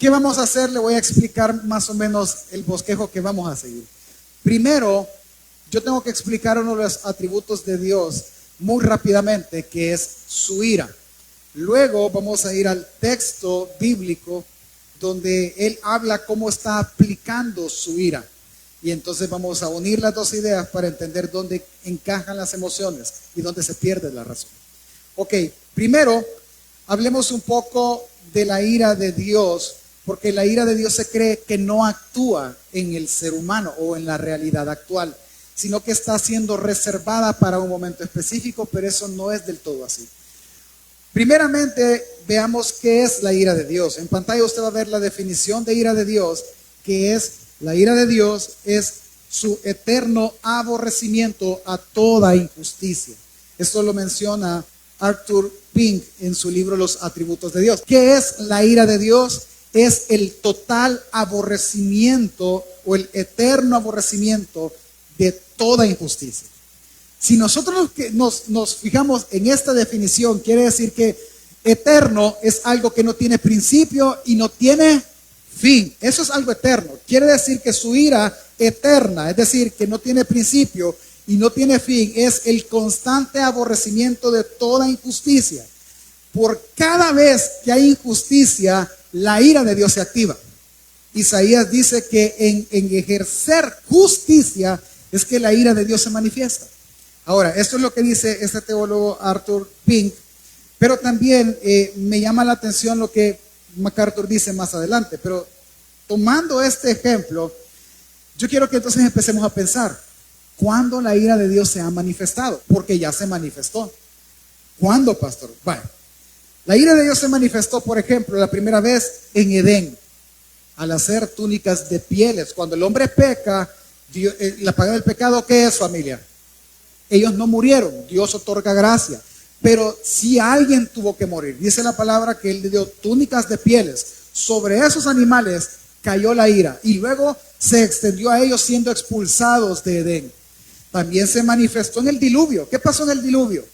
¿Qué vamos a hacer? Le voy a explicar más o menos el bosquejo que vamos a seguir. Primero, yo tengo que explicar uno de los atributos de Dios muy rápidamente, que es su ira. Luego vamos a ir al texto bíblico donde Él habla cómo está aplicando su ira. Y entonces vamos a unir las dos ideas para entender dónde encajan las emociones y dónde se pierde la razón. Ok, primero hablemos un poco de la ira de Dios, porque la ira de Dios se cree que no actúa en el ser humano o en la realidad actual, sino que está siendo reservada para un momento específico, pero eso no es del todo así. Primeramente, veamos qué es la ira de Dios. En pantalla usted va a ver la definición de ira de Dios, que es: la ira de Dios es su eterno aborrecimiento a toda injusticia. Esto lo menciona Arthur Pink en su libro Los Atributos de Dios. ¿Qué es la ira de Dios? Es el total aborrecimiento o el eterno aborrecimiento de toda injusticia. Si nosotros nos fijamos en esta definición, quiere decir que eterno es algo que no tiene principio y no tiene fin. Eso es algo eterno. Quiere decir que su ira eterna, es decir, que no tiene principio y no tiene fin, es el constante aborrecimiento de toda injusticia. Por cada vez que hay injusticia, la ira de Dios se activa. Isaías dice que en ejercer justicia es que la ira de Dios se manifiesta. Ahora, esto es lo que dice este teólogo Arthur Pink, pero también me llama la atención lo que MacArthur dice más adelante. Pero tomando este ejemplo, yo quiero que entonces empecemos a pensar, ¿cuándo la ira de Dios se ha manifestado? Porque ya se manifestó. ¿Cuándo, pastor? Bueno, la ira de Dios se manifestó, por ejemplo, la primera vez en Edén, al hacer túnicas de pieles. Cuando el hombre peca, Dios, la paga del pecado, ¿qué es, familia? Ellos no murieron, Dios otorga gracia. Pero si alguien tuvo que morir, dice la palabra que Él le dio túnicas de pieles. Sobre esos animales cayó la ira y luego se extendió a ellos siendo expulsados de Edén. También se manifestó en el diluvio. ¿Qué pasó en el diluvio?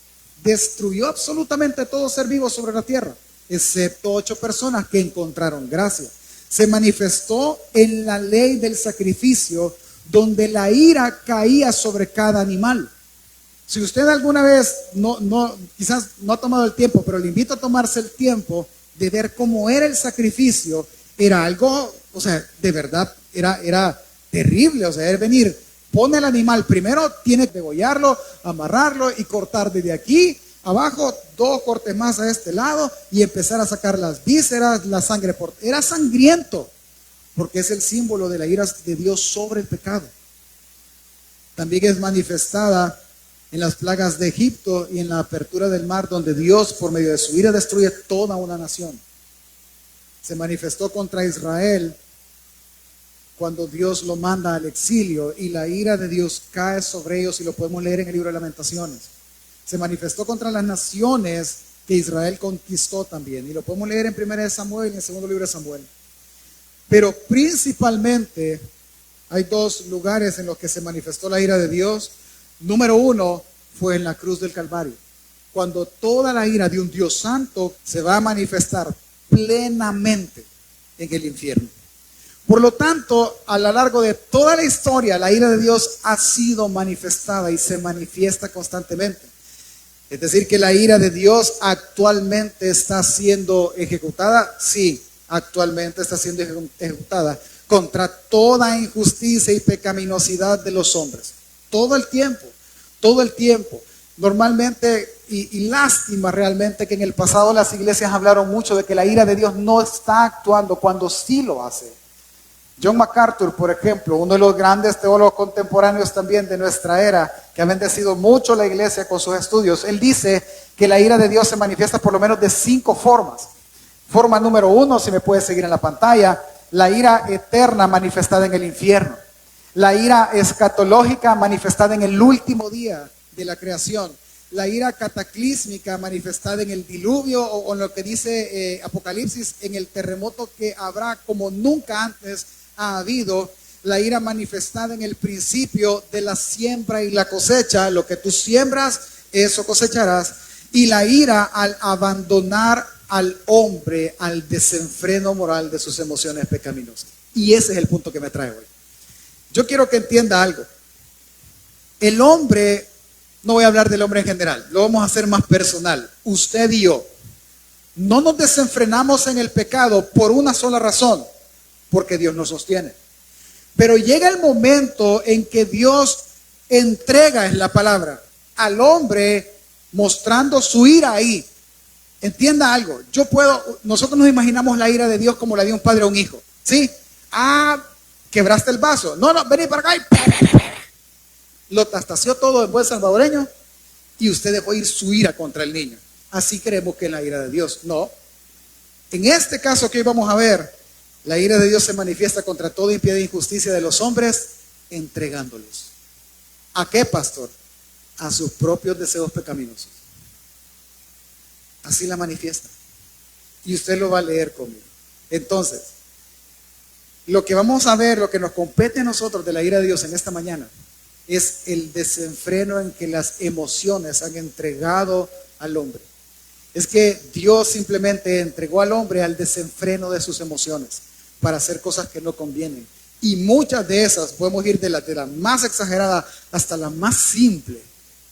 Destruyó absolutamente todo ser vivo sobre la tierra, excepto 8 personas que encontraron gracia. Se manifestó en la ley del sacrificio, donde la ira caía sobre cada animal. Si usted alguna vez quizás no ha tomado el tiempo, pero le invito a tomarse el tiempo de ver cómo era el sacrificio. Era algo, o sea, de verdad, era terrible. O sea, era venir, pone el animal, primero tiene que degollarlo, amarrarlo y cortar desde aquí abajo 2 cortes más a este lado y empezar a sacar las vísceras, la sangre. Era sangriento, porque es el símbolo de la ira de Dios sobre el pecado. También es manifestada en las plagas de Egipto y en la apertura del mar, donde Dios por medio de su ira destruye toda una nación. Se manifestó contra Israel cuando Dios lo manda al exilio y la ira de Dios cae sobre ellos, y lo podemos leer en el libro de Lamentaciones. Se manifestó contra las naciones que Israel conquistó también, y lo podemos leer en 1 Samuel y en 2 libro de Samuel. Pero principalmente hay 2 lugares en los que se manifestó la ira de Dios. Número 1 fue en la cruz del Calvario, cuando toda la ira de un Dios santo se va a manifestar plenamente en el infierno. Por lo tanto, a lo largo de toda la historia, la ira de Dios ha sido manifestada y se manifiesta constantemente. Es decir, que la ira de Dios actualmente está siendo ejecutada. Sí, actualmente está siendo ejecutada contra toda injusticia y pecaminosidad de los hombres. Todo el tiempo, todo el tiempo. Normalmente, y lástima realmente que en el pasado las iglesias hablaron mucho de que la ira de Dios no está actuando cuando sí lo hace. John MacArthur, por ejemplo, uno de los grandes teólogos contemporáneos también de nuestra era, que ha bendecido mucho la iglesia con sus estudios, él dice que la ira de Dios se manifiesta por lo menos de 5 formas. Forma número 1, si me puede seguir en la pantalla, la ira eterna manifestada en el infierno. La ira escatológica manifestada en el último día de la creación. La ira cataclísmica manifestada en el diluvio, o en lo que dice Apocalipsis, en el terremoto que habrá como nunca antes ha habido. La ira manifestada en el principio de la siembra y la cosecha. Lo que tú siembras, eso cosecharás. Y la ira al abandonar al hombre al desenfreno moral de sus emociones pecaminosas. Y ese es el punto que me trae hoy. Yo quiero que entienda algo. El hombre, no voy a hablar del hombre en general, lo vamos a hacer más personal. Usted y yo no nos desenfrenamos en el pecado por una sola razón, porque Dios nos sostiene. Pero llega el momento en que Dios entrega, es la palabra, al hombre mostrando su ira ahí. Entienda algo, nosotros nos imaginamos la ira de Dios como la de un padre a un hijo, ¿sí? Quebraste el vaso, no, vení para acá y lo tastació todo en buen salvadoreño y usted dejó ir su ira contra el niño. Así creemos que es la ira de Dios. No, en este caso que hoy vamos a ver, la ira de Dios se manifiesta contra toda impiedad e injusticia de los hombres, entregándolos. ¿A qué, pastor? A sus propios deseos pecaminosos. Así la manifiesta. Y usted lo va a leer conmigo. Entonces, lo que vamos a ver, lo que nos compete a nosotros de la ira de Dios en esta mañana, es el desenfreno en que las emociones han entregado al hombre. Es que Dios simplemente entregó al hombre al desenfreno de sus emociones para hacer cosas que no convienen. Y muchas de esas podemos ir de la más exagerada hasta la más simple,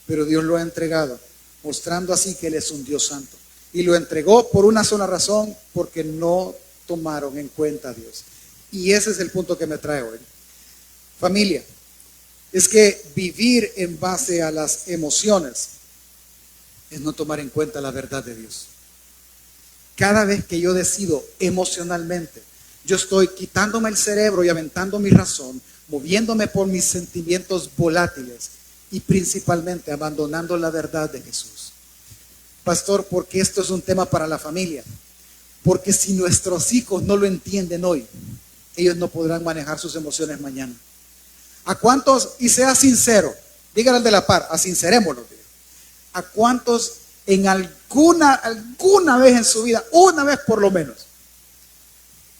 pero Dios lo ha entregado, mostrando así que Él es un Dios santo. Y lo entregó por una sola razón, porque no tomaron en cuenta a Dios. Y ese es el punto que me trae hoy. Familia, es que vivir en base a las emociones es no tomar en cuenta la verdad de Dios. Cada vez que yo decido emocionalmente, yo estoy quitándome el cerebro y aventando mi razón, moviéndome por mis sentimientos volátiles y principalmente abandonando la verdad de Jesús. Pastor, porque esto es un tema para la familia. Porque si nuestros hijos no lo entienden hoy, ellos no podrán manejar sus emociones mañana. ¿A cuántos, y sea sincero, díganle de la par, asincerémoslo, a cuántos en alguna vez en su vida, una vez por lo menos,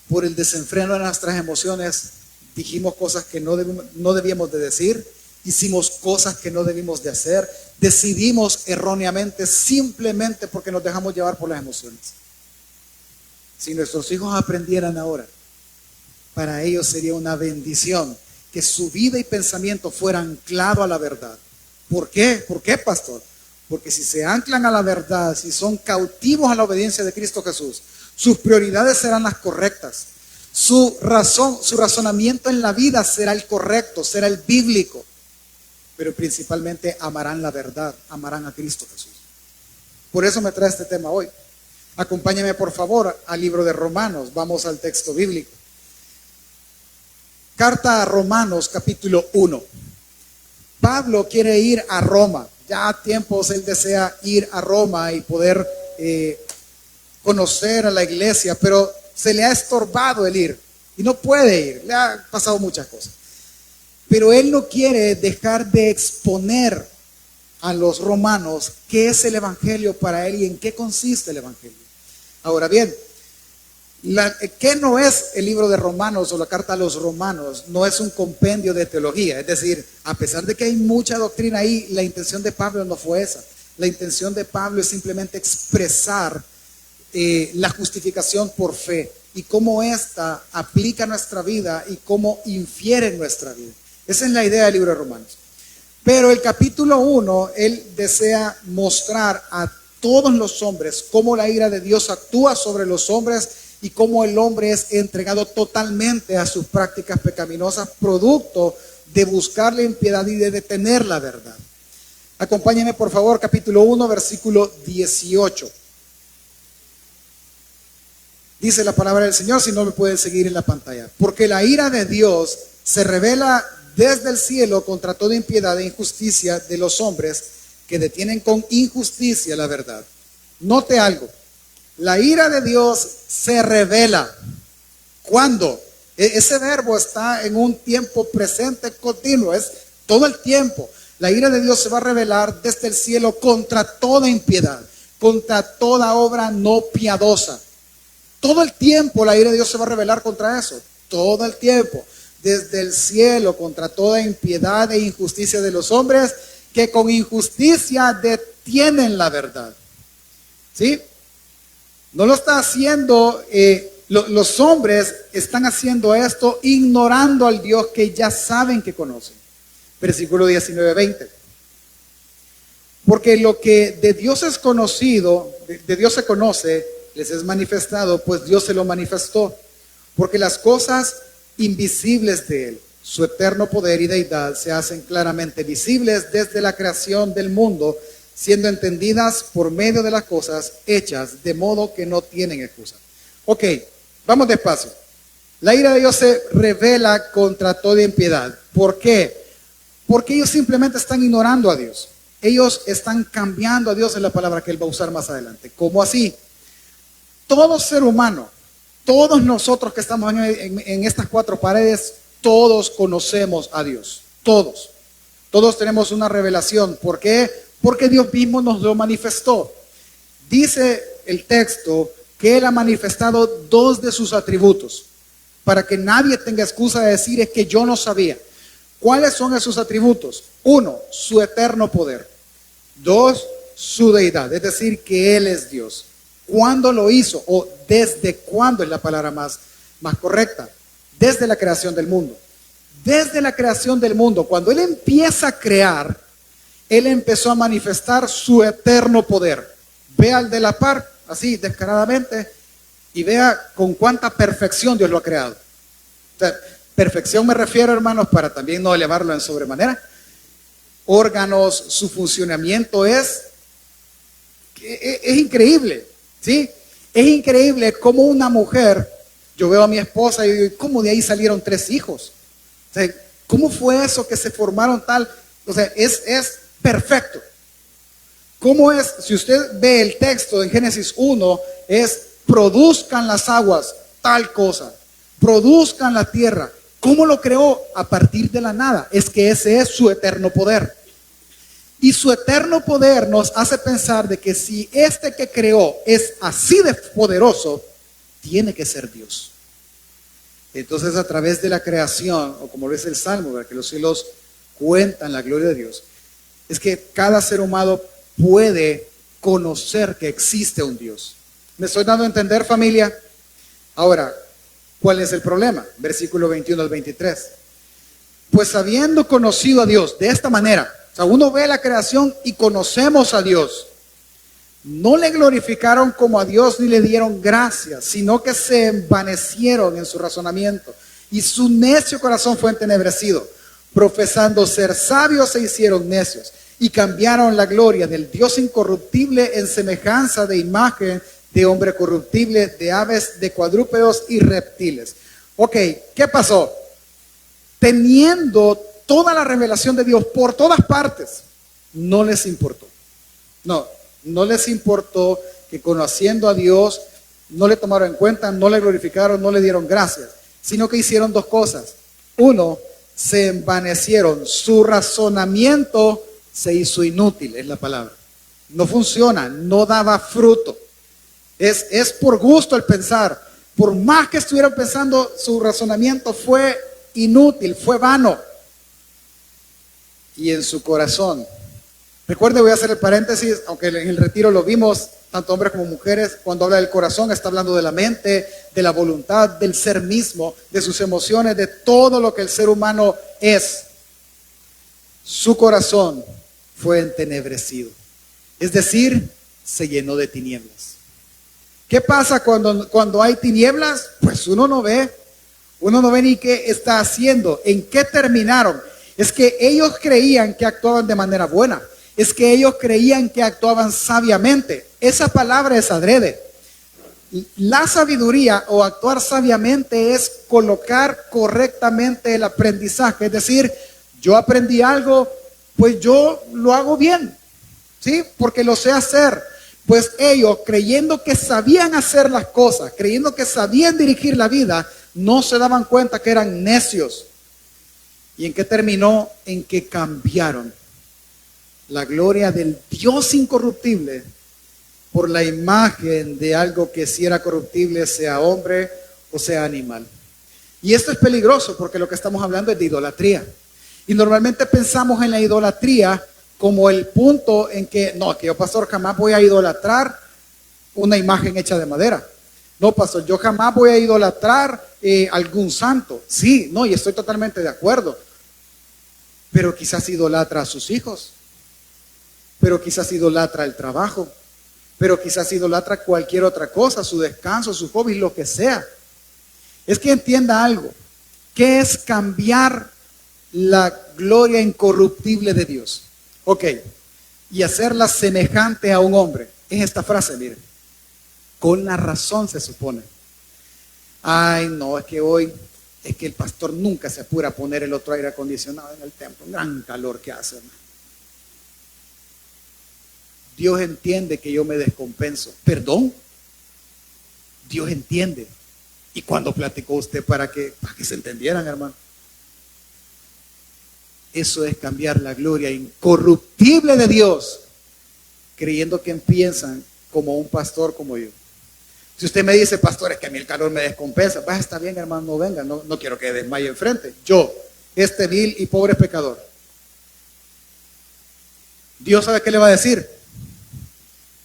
por el desenfreno de nuestras emociones, dijimos cosas que no debíamos de decir, hicimos cosas que no debimos de hacer, decidimos erróneamente simplemente porque nos dejamos llevar por las emociones? Si nuestros hijos aprendieran ahora, para ellos sería una bendición que su vida y pensamiento fuera anclado a la verdad. ¿Por qué? ¿Por qué, pastor? Porque si se anclan a la verdad, si son cautivos a la obediencia de Cristo Jesús, sus prioridades serán las correctas. Su razonamiento en la vida será el correcto, será el bíblico. Pero principalmente amarán la verdad, amarán a Cristo Jesús. Por eso me trae este tema hoy. Acompáñame por favor al libro de Romanos, vamos al texto bíblico. Carta a Romanos capítulo 1. Pablo quiere ir a Roma. Ya a tiempos él desea ir a Roma y poder conocer a la iglesia, pero se le ha estorbado el ir y no puede ir, le ha pasado muchas cosas. Pero él no quiere dejar de exponer a los romanos qué es el evangelio para él y en qué consiste el evangelio. Ahora bien, ¿qué no es el libro de Romanos o la carta a los romanos? No es un compendio de teología. Es decir, a pesar de que hay mucha doctrina ahí, la intención de Pablo no fue esa. La intención de Pablo es simplemente expresar la justificación por fe y cómo ésta aplica a nuestra vida y cómo infiere en nuestra vida. Esa es la idea del libro de Romanos. Pero el capítulo 1, él desea mostrar a todos los hombres cómo la ira de Dios actúa sobre los hombres y cómo el hombre es entregado totalmente a sus prácticas pecaminosas, producto de buscar la impiedad y de detener la verdad. Acompáñenme por favor, capítulo 1, versículo 18. Dice la palabra del Señor, si no me pueden seguir en la pantalla. Porque la ira de Dios se revela desde el cielo contra toda impiedad e injusticia de los hombres que detienen con injusticia la verdad. Note algo. La ira de Dios se revela. ¿Cuándo? Ese verbo está en un tiempo presente continuo, es todo el tiempo. La ira de Dios se va a revelar desde el cielo contra toda impiedad, contra toda obra no piadosa. Todo el tiempo la ira de Dios se va a revelar contra eso. Todo el tiempo. Desde el cielo contra toda impiedad e injusticia de los hombres que con injusticia detienen la verdad. ¿Sí? No lo está haciendo, los hombres están haciendo esto ignorando al Dios que ya saben que conocen. Versículo 19-20. Porque lo que de Dios es conocido, de Dios se conoce, les es manifestado, pues Dios se lo manifestó. Porque las cosas invisibles de Él, su eterno poder y deidad, se hacen claramente visibles desde la creación del mundo, siendo entendidas por medio de las cosas hechas, de modo que no tienen excusa. Ok, vamos despacio. La ira de Dios se revela contra toda impiedad. ¿Por qué? Porque ellos simplemente están ignorando a Dios. Ellos están cambiando a Dios, en la palabra que Él va a usar más adelante. ¿Cómo así? Todo ser humano, todos nosotros que estamos en estas cuatro paredes, todos conocemos a Dios. Todos. Todos tenemos una revelación. ¿Por qué? Porque Dios mismo nos lo manifestó. Dice el texto que Él ha manifestado dos de sus atributos, para que nadie tenga excusa de decir es que yo no sabía. ¿Cuáles son esos atributos? Uno, su eterno poder. Dos, su deidad, es decir, que Él es Dios. ¿Cuándo lo hizo? O desde cuándo es la palabra más correcta. Desde la creación del mundo. Desde la creación del mundo, cuando Él empieza a crear, Él empezó a manifestar su eterno poder. Vea al de la par, así descaradamente, y vea con cuánta perfección Dios lo ha creado. O sea, perfección me refiero, hermanos, para también no elevarlo en sobremanera. Órganos, su funcionamiento es increíble, ¿sí? Es increíble cómo una mujer, yo veo a mi esposa y digo, ¿cómo de ahí salieron 3 hijos? O sea, ¿cómo fue eso que se formaron tal? O sea, es perfecto. ¿Cómo es? Si usted ve el texto en Génesis 1, es produzcan las aguas, tal cosa, produzcan la tierra. ¿Cómo lo creó? A partir de la nada. Es que ese es su eterno poder. Y su eterno poder nos hace pensar de que si este que creó es así de poderoso, tiene que ser Dios. Entonces, a través de la creación, o como lo dice el Salmo, ¿verdad?, que los cielos cuentan la gloria de Dios, es que cada ser humano puede conocer que existe un Dios. ¿Me estoy dando a entender, familia? Ahora, ¿cuál es el problema? Versículo 21 al 23. Pues habiendo conocido a Dios de esta manera, o sea, uno ve la creación y conocemos a Dios, no le glorificaron como a Dios ni le dieron gracias, sino que se envanecieron en su razonamiento y su necio corazón fue entenebrecido. Profesando ser sabios se hicieron necios y cambiaron la gloria del Dios incorruptible en semejanza de imagen de hombre corruptible, de aves, de cuadrúpedos y reptiles. Ok, ¿qué pasó? Teniendo toda la revelación de Dios por todas partes, no les importó. No les importó que conociendo a Dios no le tomaron en cuenta, no le glorificaron, no le dieron gracias, sino que hicieron dos cosas. Uno, se envanecieron, su razonamiento se hizo inútil, es la palabra. No funciona, no daba fruto. Es por gusto el pensar. Por más que estuvieran pensando, su razonamiento fue inútil, fue vano. Y en su corazón, recuerde, voy a hacer el paréntesis, aunque en el retiro lo vimos, tanto hombres como mujeres, cuando habla del corazón está hablando de la mente, de la voluntad, del ser mismo, de sus emociones, de todo lo que el ser humano es. Su corazón fue entenebrecido, es decir, se llenó de tinieblas. ¿Qué pasa cuando hay tinieblas? Pues uno no ve ni qué está haciendo, en qué terminaron. Es que ellos creían que actuaban de manera buena. Es que ellos creían que actuaban sabiamente. Esa palabra es adrede. La sabiduría o actuar sabiamente es colocar correctamente el aprendizaje. Es decir, yo aprendí algo, pues yo lo hago bien, ¿sí? Porque lo sé hacer. Pues ellos, creyendo que sabían hacer las cosas, creyendo que sabían dirigir la vida, no se daban cuenta que eran necios. ¿Y en qué terminó? En que cambiaron la gloria del Dios incorruptible por la imagen de algo que si era corruptible, sea hombre o sea animal. Y esto es peligroso porque lo que estamos hablando es de idolatría. Y normalmente pensamos en la idolatría como el punto en que, no, que yo, pastor, jamás voy a idolatrar una imagen hecha de madera. No, pastor, yo jamás voy a idolatrar algún santo. Sí, no, y estoy totalmente de acuerdo. Pero quizás idolatra a sus hijos. Pero quizás idolatra el trabajo. Pero quizás idolatra cualquier otra cosa, su descanso, su hobby, lo que sea. Es que entienda algo. ¿Qué es cambiar la gloria incorruptible de Dios? Ok, y hacerla semejante a un hombre. Es esta frase, miren. Con la razón se supone. Ay, no, es que hoy, es que el pastor nunca se apura a poner el otro aire acondicionado en el templo. Un gran calor que hace, hermano. Dios entiende que yo me descompenso. ¿Perdón? Dios entiende. ¿Y cuándo platicó usted para que se entendieran, hermano? Eso es cambiar la gloria incorruptible de Dios, creyendo que piensan como un pastor como yo. Si usted me dice, pastor, es que a mí el calor me descompensa, pues está bien, hermano, no venga, no quiero que desmaye enfrente. Yo, este vil y pobre pecador. Dios sabe qué le va a decir.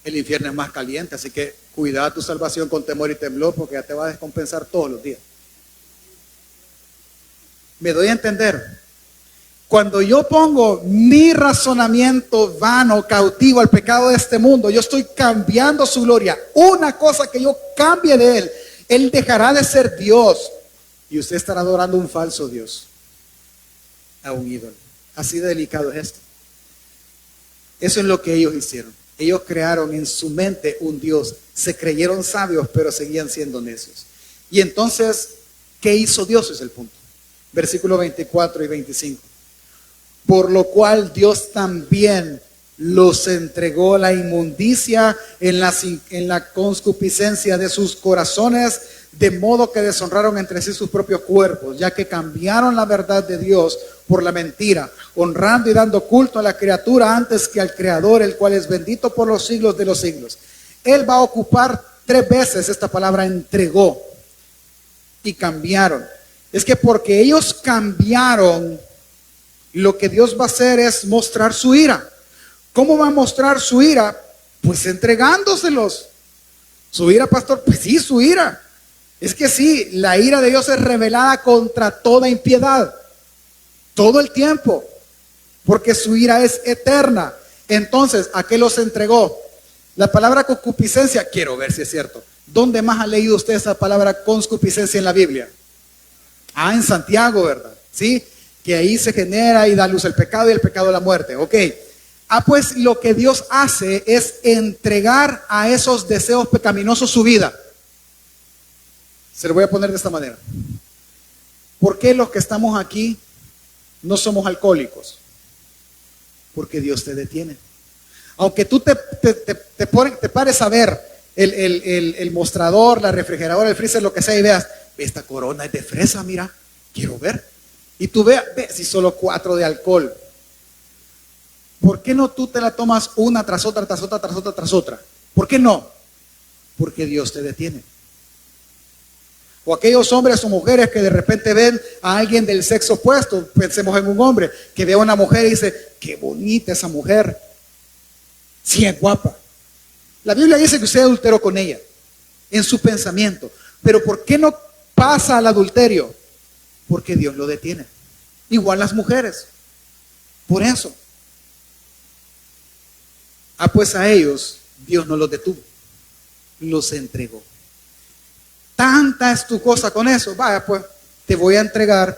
El infierno es más caliente, así que cuida tu salvación con temor y temblor, porque ya te va a descompensar todos los días. ¿Me doy a entender? Cuando yo pongo mi razonamiento vano, cautivo al pecado de este mundo, yo estoy cambiando su gloria. Una cosa que yo cambie de Él, Él dejará de ser Dios y usted estará adorando un falso Dios, a un ídolo. Así de delicado es esto. Eso es lo que ellos hicieron. Ellos crearon en su mente un Dios. Se creyeron sabios, pero seguían siendo necios. Y entonces, ¿qué hizo Dios? Es el punto. Versículo 24 y 25. Por lo cual Dios también los entregó a la inmundicia en la concupiscencia de sus corazones, de modo que deshonraron entre sí sus propios cuerpos, ya que cambiaron la verdad de Dios por la mentira, honrando y dando culto a la criatura antes que al Creador, el cual es bendito por los siglos de los siglos. Él va a ocupar 3 veces esta palabra entregó y cambiaron. Es que porque ellos cambiaron, lo que Dios va a hacer es mostrar su ira. ¿Cómo va a mostrar su ira? Pues entregándoselos. ¿Su ira, pastor? Pues sí, su ira. Es que sí, la ira de Dios es revelada contra toda impiedad. Todo el tiempo. Porque su ira es eterna. Entonces, ¿a qué los entregó? La palabra concupiscencia, quiero ver si es cierto. ¿Dónde más ha leído usted esa palabra concupiscencia en la Biblia? Ah, en Santiago, ¿verdad? Sí, que ahí se genera y da luz el pecado y el pecado la muerte. Ok. Ah, pues lo que Dios hace es entregar a esos deseos pecaminosos su vida. Se lo voy a poner de esta manera. ¿Por qué los que estamos aquí no somos alcohólicos? Porque Dios te detiene. Aunque tú te pares a ver el mostrador, la refrigeradora, el freezer, lo que sea, y veas, esta corona es de fresa, mira, quiero ver. Y tú ve si solo 4 de alcohol. ¿Por qué no tú te la tomas una tras otra, tras otra, tras otra, tras otra? ¿Por qué no? Porque Dios te detiene. O aquellos hombres o mujeres que de repente ven a alguien del sexo opuesto, pensemos en un hombre, que ve a una mujer y dice, qué bonita esa mujer. Sí, es guapa. La Biblia dice que usted adulteró con ella, en su pensamiento. Pero ¿por qué no pasa al adulterio? Porque Dios lo detiene. Igual las mujeres. Por eso. Ah, pues a ellos Dios no los detuvo. Los entregó. Tanta es tu cosa con eso. Vaya, pues te voy a entregar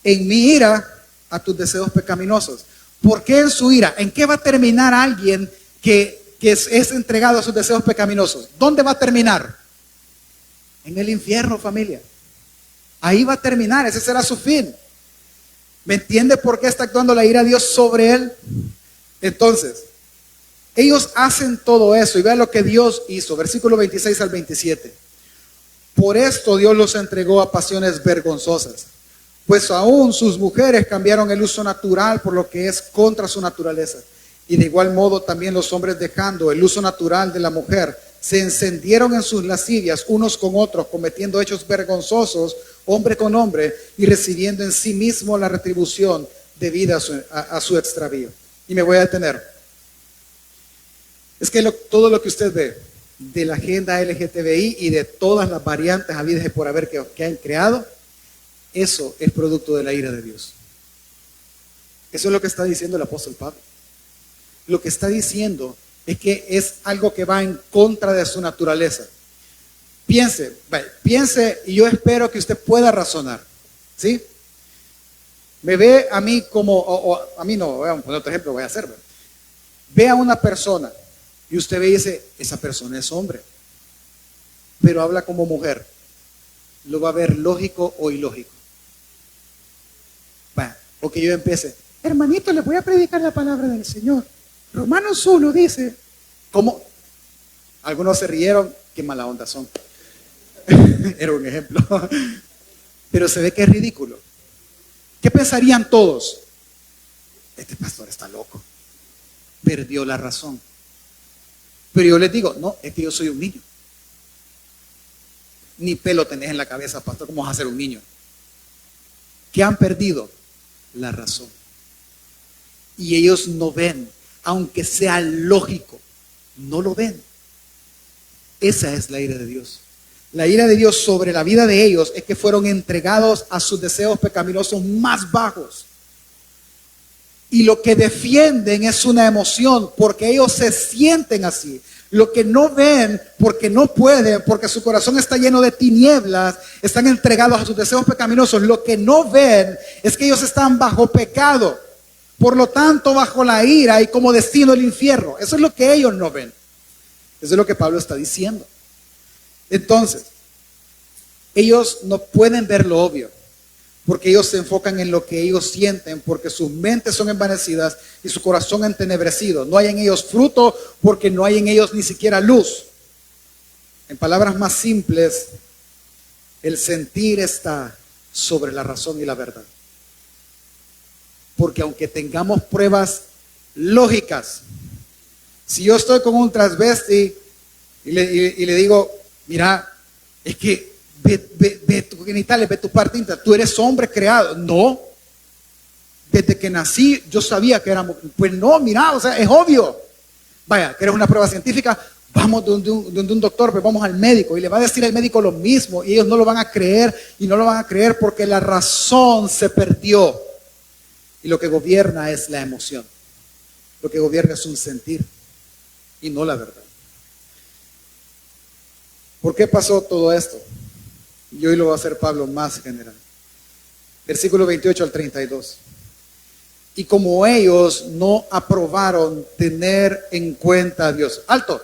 en mi ira a tus deseos pecaminosos. ¿Por qué en su ira? ¿En qué va a terminar alguien que es entregado a sus deseos pecaminosos? ¿Dónde va a terminar? En el infierno, familia. Ahí va a terminar, ese será su fin. ¿Me entiende por qué está actuando la ira de Dios sobre él? Entonces, ellos hacen todo eso y vean lo que Dios hizo. Versículo 26 al 27. Por esto Dios los entregó a pasiones vergonzosas, pues aún sus mujeres cambiaron el uso natural por lo que es contra su naturaleza. Y de igual modo también los hombres, dejando el uso natural de la mujer, se encendieron en sus lascivias unos con otros, cometiendo hechos vergonzosos, hombre con hombre, y recibiendo en sí mismo la retribución debida a su extravío. Y me voy a detener. Es que todo lo que usted ve, de la agenda LGTBI y de todas las variantes habidas y por haber que han creado, eso es producto de la ira de Dios. Eso es lo que está diciendo el apóstol Pablo. Lo que está diciendo es que es algo que va en contra de su naturaleza. Piense y yo espero que usted pueda razonar, ¿sí? Me ve a mí como, a mí no, vamos a poner otro ejemplo, voy a hacerlo. Ve a una persona y usted ve y dice, esa persona es hombre, pero habla como mujer. ¿Lo va a ver lógico o ilógico? O que yo empiece, hermanito, le voy a predicar la palabra del Señor. Romanos 1 dice, ¿cómo? Algunos se rieron, qué mala onda son. Era un ejemplo. Pero se ve que es ridículo. ¿Qué pensarían todos? Este pastor está loco. Perdió la razón. Pero yo les digo, no, es que yo soy un niño. Ni pelo tenés en la cabeza, pastor, ¿cómo vas a ser un niño? ¿Qué han perdido? La razón. Y ellos no ven, aunque sea lógico, no lo ven. Esa es la ira de Dios. La ira de Dios sobre la vida de ellos es que fueron entregados a sus deseos pecaminosos más bajos. Y lo que defienden es una emoción, porque ellos se sienten así. Lo que no ven, porque no pueden, porque su corazón está lleno de tinieblas, están entregados a sus deseos pecaminosos. Lo que no ven es que ellos están bajo pecado. Por lo tanto, bajo la ira y como destino el infierno. Eso es lo que ellos no ven. Eso es lo que Pablo está diciendo. Entonces, ellos no pueden ver lo obvio, porque ellos se enfocan en lo que ellos sienten, porque sus mentes son envanecidas y su corazón entenebrecido. No hay en ellos fruto, porque no hay en ellos ni siquiera luz. En palabras más simples, el sentir está sobre la razón y la verdad. Porque aunque tengamos pruebas lógicas, si yo estoy con un transvesti y le digo, mira, es que ve tus genitales, ve tu parte íntima, tú eres hombre creado. No, desde que nací yo sabía que éramos, pues no, mira, o sea, es obvio. Vaya, ¿quieres una prueba científica? Vamos donde un doctor, pues vamos al médico y le va a decir al médico lo mismo y ellos no lo van a creer y no lo van a creer porque la razón se perdió. Y lo que gobierna es la emoción. Lo que gobierna es un sentir y no la verdad. ¿Por qué pasó todo esto? Y hoy lo va a hacer Pablo más general. Versículo 28 al 32. Y como ellos no aprobaron tener en cuenta a Dios. Alto.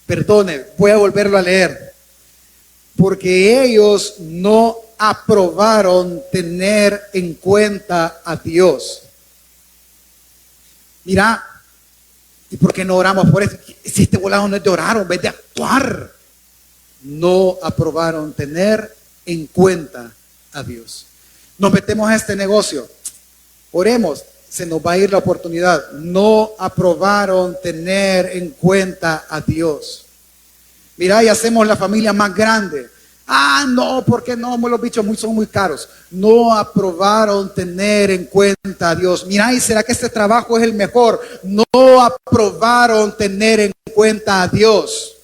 Perdone, voy a volverlo a leer. Porque ellos no aprobaron tener en cuenta a Dios. Mira, ¿y por qué no oramos por eso? Si este volado no es de orar, en vez de actuar. No aprobaron tener en cuenta a Dios. Nos metemos a este negocio. Oremos, se nos va a ir la oportunidad. No aprobaron tener en cuenta a Dios. Mira, y hacemos la familia más grande. Ah, no, porque no, los bichos son muy caros. No aprobaron tener en cuenta a Dios. Mira, ¿y será que este trabajo es el mejor? No aprobaron tener en cuenta a Dios.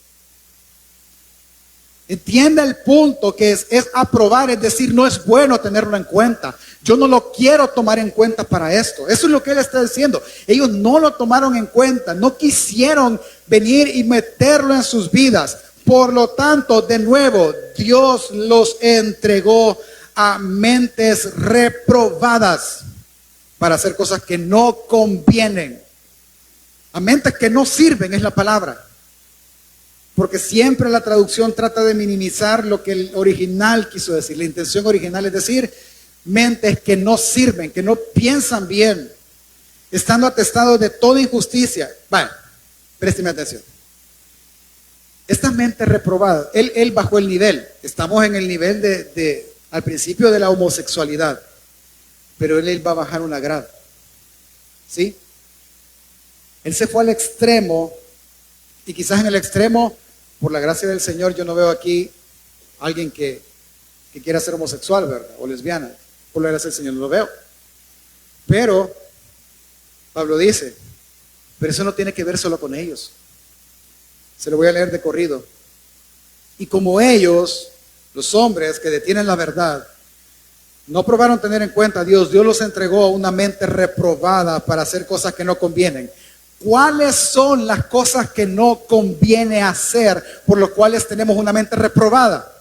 Entienda el punto que es aprobar, es decir, no es bueno tenerlo en cuenta. Yo no lo quiero tomar en cuenta para esto. Eso es lo que él está diciendo. Ellos no lo tomaron en cuenta, no quisieron venir y meterlo en sus vidas. Por lo tanto, de nuevo, Dios los entregó a mentes reprobadas para hacer cosas que no convienen. A mentes que no sirven es la palabra. Porque siempre la traducción trata de minimizar lo que el original quiso decir. La intención original es decir, mentes que no sirven, que no piensan bien, estando atestados de toda injusticia. Vaya, présteme atención. Estas mentes reprobadas, él bajó el nivel. Estamos en el nivel al principio de la homosexualidad, pero él va a bajar una grada. ¿Sí? Él se fue al extremo, y quizás en el extremo, por la gracia del Señor, yo no veo aquí a alguien que quiera ser homosexual, ¿verdad? O lesbiana. Por la gracia del Señor no lo veo. Pero, Pablo dice, pero eso no tiene que ver solo con ellos. Se lo voy a leer de corrido. Y como ellos, los hombres que detienen la verdad, no probaron tener en cuenta a Dios, Dios los entregó a una mente reprobada para hacer cosas que no convienen. ¿Cuáles son las cosas que no conviene hacer por lo cuales tenemos una mente reprobada?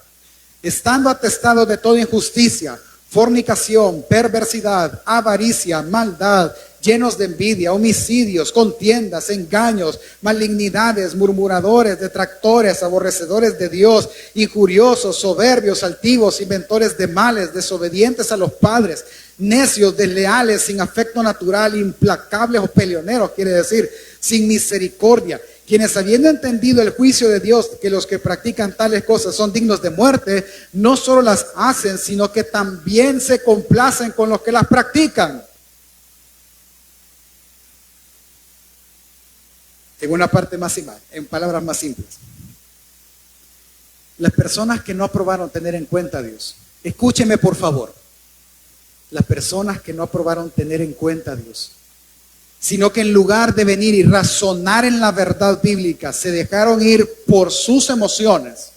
Estando atestados de toda injusticia, fornicación, perversidad, avaricia, maldad, llenos de envidia, homicidios, contiendas, engaños, malignidades, murmuradores, detractores, aborrecedores de Dios, injuriosos, soberbios, altivos, inventores de males, desobedientes a los padres, necios, desleales, sin afecto natural, implacables o peleoneros, quiere decir, sin misericordia, quienes habiendo entendido el juicio de Dios, que los que practican tales cosas son dignos de muerte, no solo las hacen, sino que también se complacen con los que las practican. En una parte más simple, en palabras más simples. Las personas que no aprobaron tener en cuenta a Dios, escúcheme por favor, las personas que no aprobaron tener en cuenta a Dios, sino que en lugar de venir y razonar en la verdad bíblica, se dejaron ir por sus emociones,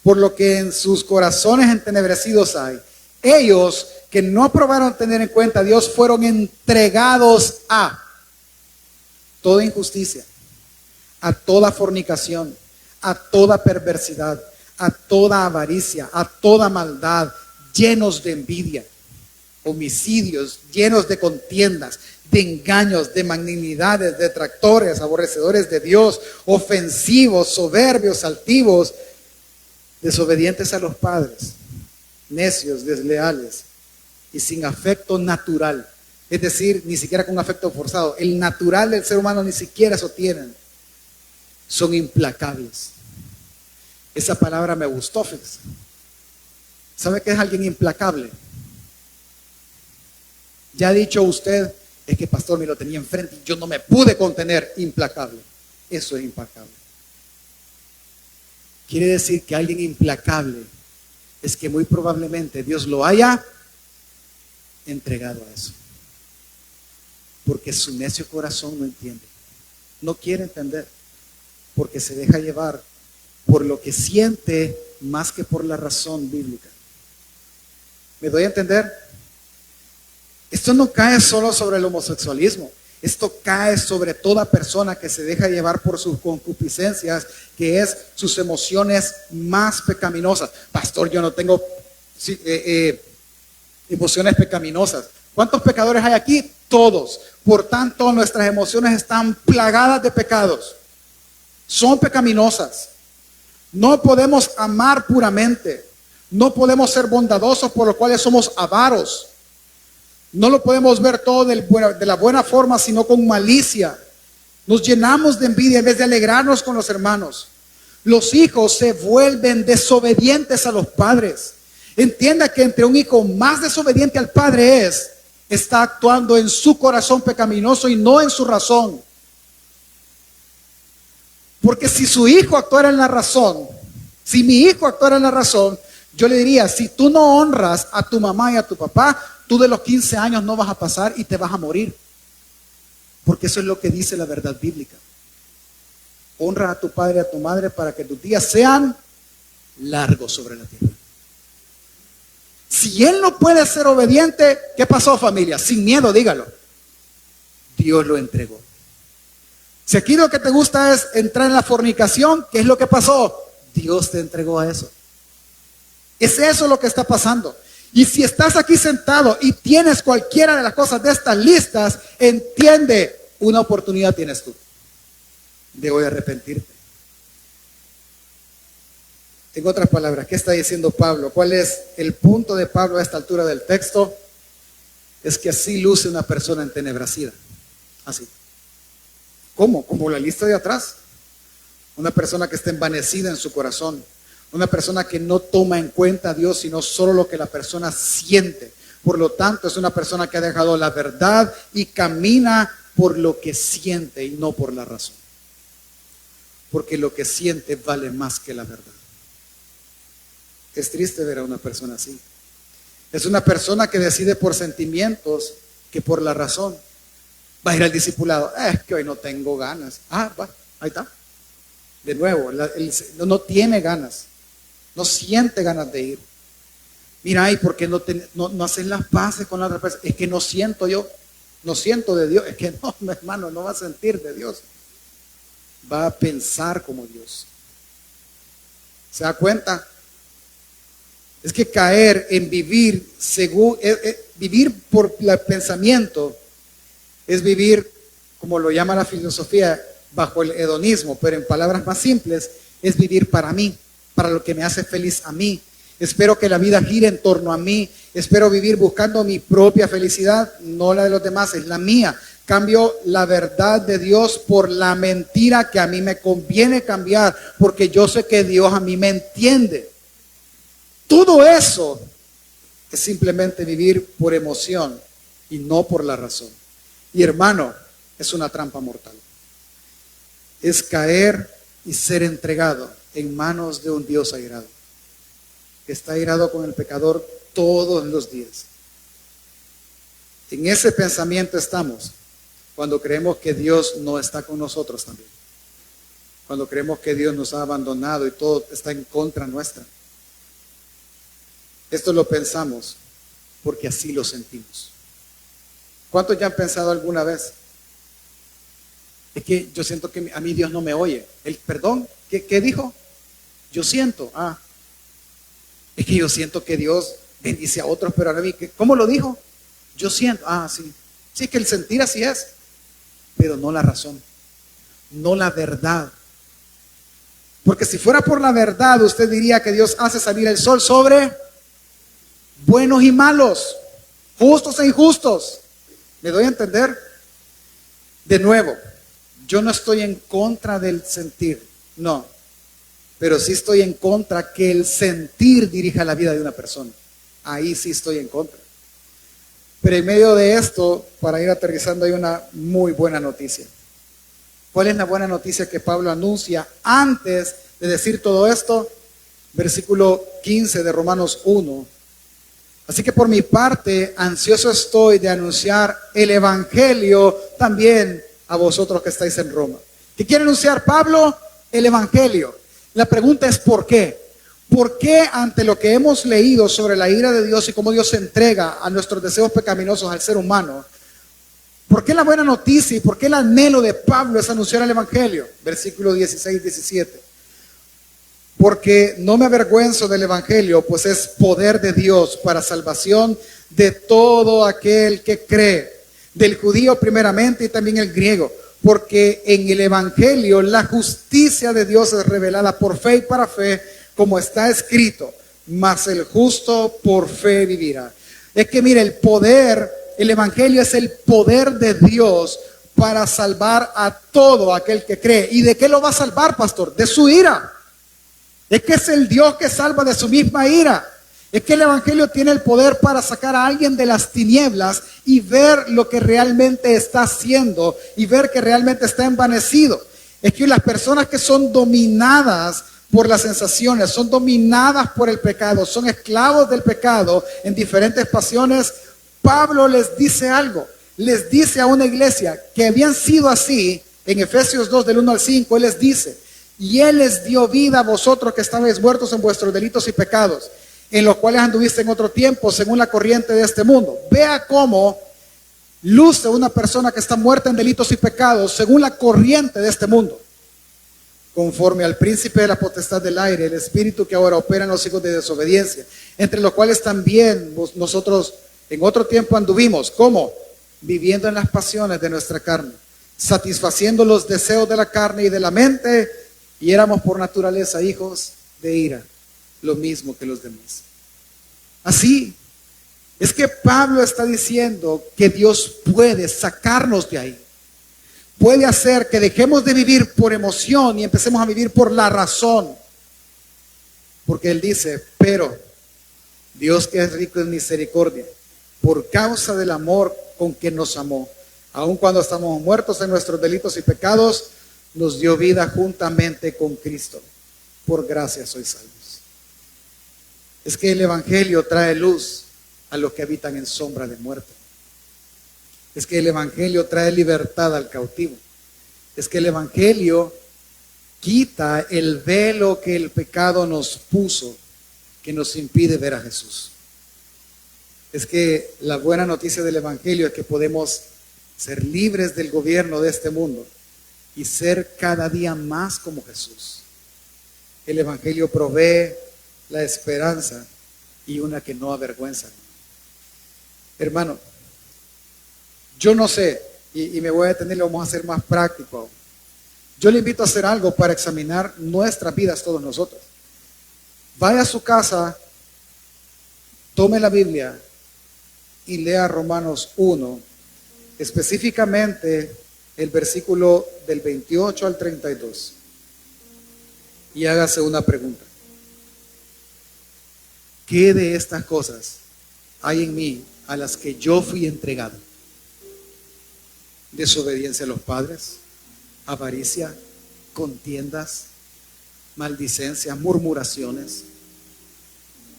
por lo que en sus corazones entenebrecidos hay. Ellos que no aprobaron tener en cuenta a Dios fueron entregados a toda injusticia, a toda fornicación, a toda perversidad, a toda avaricia, a toda maldad, llenos de envidia, homicidios, llenos de contiendas, de engaños, de malignidades, detractores, aborrecedores de Dios, ofensivos, soberbios, altivos, desobedientes a los padres, necios, desleales y sin afecto natural. Es decir, ni siquiera con afecto forzado. El natural del ser humano ni siquiera eso tienen. Son implacables. Esa palabra me gustó, fíjese. ¿Sabe qué es alguien implacable? Ya ha dicho usted, es que pastor me lo tenía enfrente y yo no me pude contener. Implacable. Eso es implacable. Quiere decir que alguien implacable es que muy probablemente Dios lo haya entregado a eso. Porque su necio corazón no entiende, no quiere entender, porque se deja llevar por lo que siente más que por la razón bíblica. ¿Me doy a entender? Esto no cae solo sobre el homosexualismo, esto cae sobre toda persona que se deja llevar por sus concupiscencias, que es sus emociones más pecaminosas. Pastor, yo no tengo emociones pecaminosas. ¿Cuántos pecadores hay aquí? Todos. Por tanto, nuestras emociones están plagadas de pecados. Son pecaminosas. No podemos amar puramente. No podemos ser bondadosos, por lo cual somos avaros. No lo podemos ver todo de la buena forma, sino con malicia. Nos llenamos de envidia en vez de alegrarnos con los hermanos. Los hijos se vuelven desobedientes a los padres. Entienda que entre un hijo más desobediente al padre está actuando en su corazón pecaminoso y no en su razón. Porque si su hijo actuara en la razón, si mi hijo actuara en la razón, yo le diría, si tú no honras a tu mamá y a tu papá, tú de los 15 años no vas a pasar y te vas a morir. Porque eso es lo que dice la verdad bíblica. Honra a tu padre y a tu madre para que tus días sean largos sobre la tierra. Si él no puede ser obediente, ¿qué pasó, familia? Sin miedo, dígalo. Dios lo entregó. Si aquí lo que te gusta es entrar en la fornicación, ¿qué es lo que pasó? Dios te entregó a eso. Es eso lo que está pasando. Y si estás aquí sentado y tienes cualquiera de las cosas de estas listas, entiende, una oportunidad tienes tú de hoy arrepentirte. En otras palabras, ¿qué está diciendo Pablo? ¿Cuál es el punto de Pablo a esta altura del texto? Es que así luce una persona entenebrecida. Así. ¿Cómo? Como la lista de atrás. Una persona que está envanecida en su corazón. Una persona que no toma en cuenta a Dios, sino solo lo que la persona siente. Por lo tanto, es una persona que ha dejado la verdad y camina por lo que siente y no por la razón. Porque lo que siente vale más que la verdad. Es triste ver a una persona así. Es una persona que decide por sentimientos que por la razón. Va a ir al discipulado. Es que hoy no tengo ganas. Va, ahí está. De nuevo, no tiene ganas, no siente ganas de ir. Mira, ¿y por qué no haces las paces con la otra persona? Es que no siento yo, no siento de Dios. Es que no, hermano, no va a sentir de Dios. Va a pensar como Dios. ¿Se da cuenta? Es que caer en vivir según, vivir por el pensamiento es vivir, como lo llama la filosofía, bajo el hedonismo, pero en palabras más simples, es vivir para mí, para lo que me hace feliz a mí. Espero que la vida gire en torno a mí. Espero vivir buscando mi propia felicidad, no la de los demás, es la mía. Cambio la verdad de Dios por la mentira que a mí me conviene cambiar, porque yo sé que Dios a mí me entiende. Todo eso es simplemente vivir por emoción y no por la razón. Y hermano, es una trampa mortal. Es caer y ser entregado en manos de un Dios airado, que está airado con el pecador todos los días. En ese pensamiento estamos cuando creemos que Dios no está con nosotros también. Cuando creemos que Dios nos ha abandonado y todo está en contra nuestra. Esto lo pensamos porque así lo sentimos. ¿Cuántos ya han pensado alguna vez? Es que yo siento que a mí Dios no me oye. Perdón, ¿qué dijo? Yo siento, es que yo siento que Dios bendice a otros, pero a mí, ¿cómo lo dijo? Yo siento, sí. Sí, es que el sentir así es, pero no la razón, no la verdad. Porque si fuera por la verdad, usted diría que Dios hace salir el sol sobre buenos y malos, justos e injustos. ¿Me doy a entender? De nuevo, yo no estoy en contra del sentir, no. Pero sí estoy en contra que el sentir dirija la vida de una persona. Ahí sí estoy en contra. Pero en medio de esto, para ir aterrizando, hay una muy buena noticia. ¿Cuál es la buena noticia que Pablo anuncia antes de decir todo esto? Versículo 15 de Romanos 1. Así que por mi parte, ansioso estoy de anunciar el evangelio también a vosotros que estáis en Roma. ¿Qué quiere anunciar Pablo? El evangelio. La pregunta es ¿por qué? ¿Por qué ante lo que hemos leído sobre la ira de Dios y cómo Dios se entrega a nuestros deseos pecaminosos al ser humano? ¿Por qué la buena noticia y por qué el anhelo de Pablo es anunciar el evangelio? Versículo 16-17. Porque no me avergüenzo del evangelio, pues es poder de Dios para salvación de todo aquel que cree, del judío primeramente y también el griego. Porque en el evangelio la justicia de Dios es revelada por fe y para fe, como está escrito, mas el justo por fe vivirá. Es que mire, el evangelio es el poder de Dios para salvar a todo aquel que cree. ¿Y de qué lo va a salvar, pastor? De su ira. Es que es el Dios que salva de su misma ira. Es que el evangelio tiene el poder para sacar a alguien de las tinieblas y ver lo que realmente está haciendo y ver que realmente está envanecido. Es que las personas que son dominadas por las sensaciones, son dominadas por el pecado, son esclavos del pecado en diferentes pasiones, Pablo les dice algo, les dice a una iglesia que habían sido así. En Efesios 2 del 1 al 5, él les dice: y él les dio vida a vosotros que estabais muertos en vuestros delitos y pecados, en los cuales anduviste en otro tiempo según la corriente de este mundo. Vea cómo luce una persona que está muerta en delitos y pecados según la corriente de este mundo, conforme al príncipe de la potestad del aire, el espíritu que ahora opera en los hijos de desobediencia, entre los cuales también nosotros en otro tiempo anduvimos. ¿Cómo? Viviendo en las pasiones de nuestra carne, satisfaciendo los deseos de la carne y de la mente, y éramos por naturaleza hijos de ira, lo mismo que los demás. Así es que Pablo está diciendo que Dios puede sacarnos de ahí. Puede hacer que dejemos de vivir por emoción y empecemos a vivir por la razón. Porque él dice: pero Dios, que es rico en misericordia, por causa del amor con que nos amó, aun cuando estamos muertos en nuestros delitos y pecados, nos dio vida juntamente con Cristo. Por gracia sois salvos. Es que el evangelio trae luz a los que habitan en sombra de muerte. Es que el evangelio trae libertad al cautivo. Es que el evangelio quita el velo que el pecado nos puso, que nos impide ver a Jesús. Es que la buena noticia del Evangelio es que podemos ser libres del gobierno de este mundo y ser cada día más como Jesús. El Evangelio provee la esperanza y una que no avergüenza. Hermano, yo no sé, y me voy a detener, lo vamos a hacer más práctico. Yo le invito a hacer algo para examinar nuestras vidas todos nosotros. Vaya a su casa, tome la Biblia y lea Romanos 1, específicamente el versículo del 28 al 32. Y hágase una pregunta. ¿Qué de estas cosas hay en mí a las que yo fui entregado? Desobediencia a los padres, avaricia, contiendas, maldicencias, murmuraciones.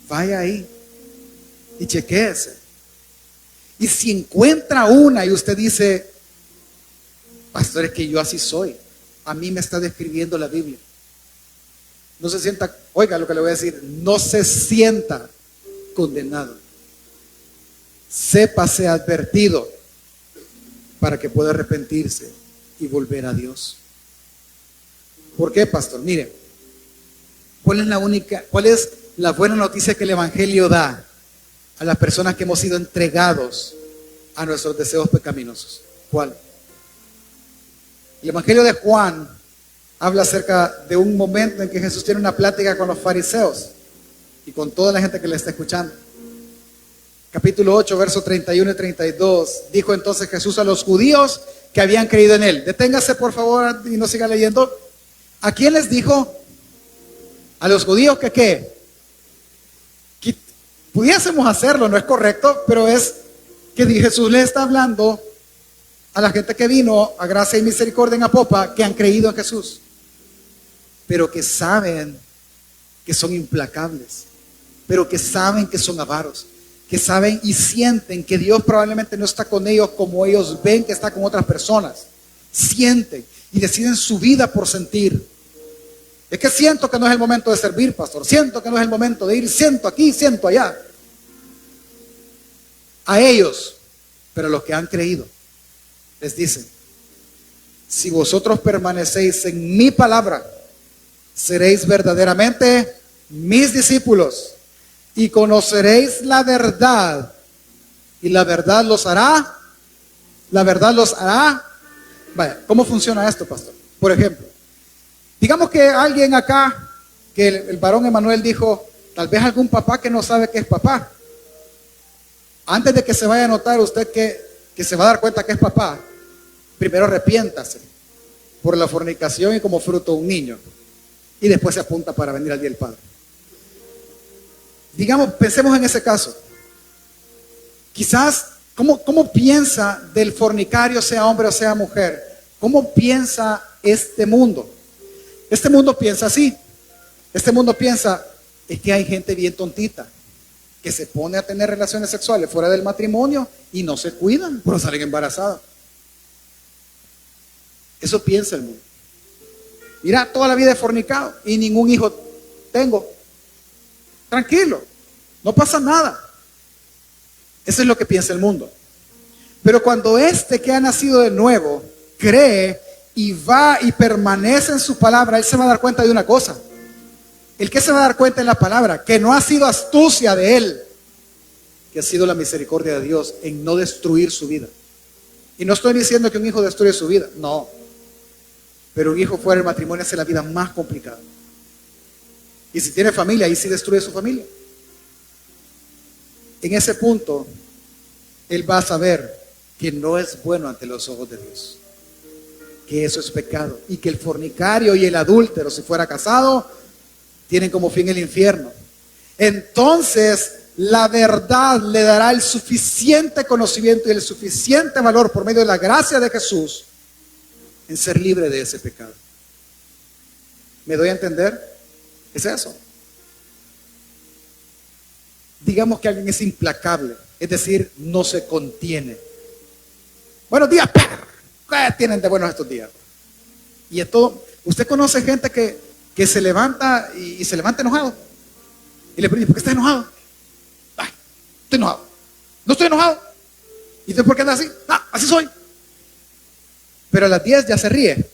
Vaya ahí y chequéese. Y si encuentra una y usted dice, pastor, es que yo así soy, a mí me está describiendo la Biblia, no se sienta, oiga lo que le voy a decir, no se sienta condenado. Sépase advertido para que pueda arrepentirse y volver a Dios. ¿Por qué, pastor? Mire, ¿cuál es la buena noticia que el Evangelio da a las personas que hemos sido entregados a nuestros deseos pecaminosos? ¿Cuál? El Evangelio de Juan habla acerca de un momento en que Jesús tiene una plática con los fariseos y con toda la gente que le está escuchando. Capítulo 8, versos 31 y 32. Dijo entonces Jesús a los judíos que habían creído en él. Deténgase por favor y no siga leyendo. ¿A quién les dijo? A los judíos que ¿qué? Que pudiésemos hacerlo, no es correcto, pero es que Jesús le está hablando a la gente que vino a gracia y misericordia en Apopa, que han creído en Jesús, pero que saben que son implacables, pero que saben que son avaros, que saben y sienten que Dios probablemente no está con ellos como ellos ven que está con otras personas. Sienten y deciden su vida por sentir. Es que siento que no es el momento de servir, pastor. Siento que no es el momento de ir. Siento aquí, siento allá. A ellos, pero los que han creído, les dicen: si vosotros permanecéis en mi palabra, seréis verdaderamente mis discípulos y conoceréis la verdad, y la verdad los hará. La verdad los hará. Vaya, ¿cómo funciona esto, pastor? Por ejemplo, digamos que alguien acá, que el varón Emanuel dijo, tal vez algún papá que no sabe que es papá. Antes de que se vaya a notar usted que se va a dar cuenta que es papá, primero arrepiéntase por la fornicación y como fruto un niño, y después se apunta para venir al día del Padre. Digamos, pensemos en ese caso. Quizás, ¿cómo piensa del fornicario, sea hombre o sea mujer? ¿Cómo piensa este mundo? Este mundo piensa así. Este mundo piensa, es que hay gente bien tontita que se pone a tener relaciones sexuales fuera del matrimonio y no se cuidan, pero salen embarazadas. Eso piensa el mundo. Mira, toda la vida he fornicado y ningún hijo tengo. Tranquilo, no pasa nada. Eso es lo que piensa el mundo. Pero cuando este que ha nacido de nuevo cree y va y permanece en su palabra, él se va a dar cuenta de una cosa. ¿El qué se va a dar cuenta en la palabra? Que no ha sido astucia de él, que ha sido la misericordia de Dios en no destruir su vida. Y no estoy diciendo que un hijo destruye su vida, no. Pero un hijo fuera del matrimonio hace la vida más complicada. Y si tiene familia, ahí sí destruye su familia. En ese punto, él va a saber que no es bueno ante los ojos de Dios, que eso es pecado, y que el fornicario y el adúltero, si fuera casado, tienen como fin el infierno. Entonces, la verdad le dará el suficiente conocimiento y el suficiente valor por medio de la gracia de Jesús en ser libre de ese pecado. ¿Me doy a entender? Es eso. Digamos que alguien es implacable, es decir, no se contiene. Buenos días, perro. ¿Qué tienen de buenos estos días? Y es todo. ¿Usted conoce gente que se levanta y se levanta enojado? Y le pregunta, ¿por qué está enojado? Ay, estoy enojado. No estoy enojado. ¿Y usted por qué anda así? Ah, así soy. Pero a las 10 ya se ríe.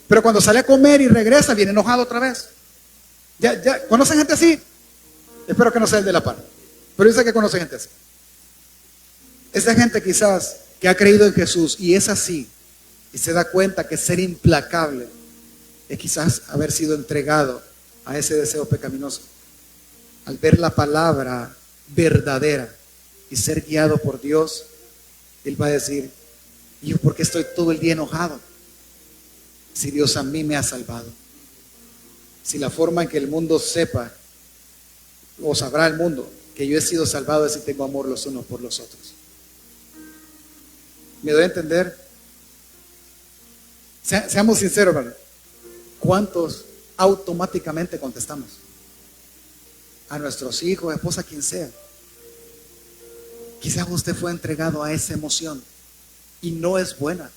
Pero cuando sale a comer y regresa, viene enojado otra vez. ¿Ya conocen gente así? Espero que no sea el de la par. Pero yo sé que conoce gente así. Esa gente quizás que ha creído en Jesús y es así, y se da cuenta que ser implacable es quizás haber sido entregado a ese deseo pecaminoso. Al ver la palabra verdadera y ser guiado por Dios, él va a decir, ¿y yo por qué estoy todo el día enojado? Si Dios a mí me ha salvado. Si la forma en que el mundo sepa, o sabrá el mundo, que yo he sido salvado es si tengo amor los unos por los otros. ¿Me doy a entender? Seamos sinceros, hermano. ¿Cuántos automáticamente contestamos? A nuestros hijos, esposa, quien sea. Quizás usted fue entregado a esa emoción y no es buena,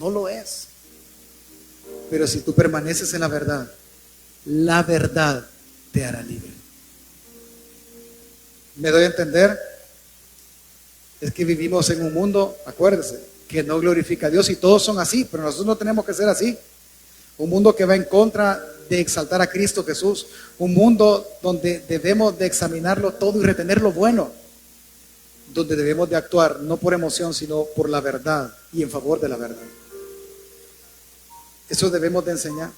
no lo es. Pero si tú permaneces en la verdad te hará libre. ¿Me doy a entender? Es que vivimos en un mundo, acuérdese, que no glorifica a Dios y todos son así, pero nosotros no tenemos que ser así. Un mundo que va en contra de exaltar a Cristo Jesús. Un mundo donde debemos de examinarlo todo y retener lo bueno. Donde debemos de actuar no por emoción, sino por la verdad y en favor de la verdad. Eso debemos de enseñar.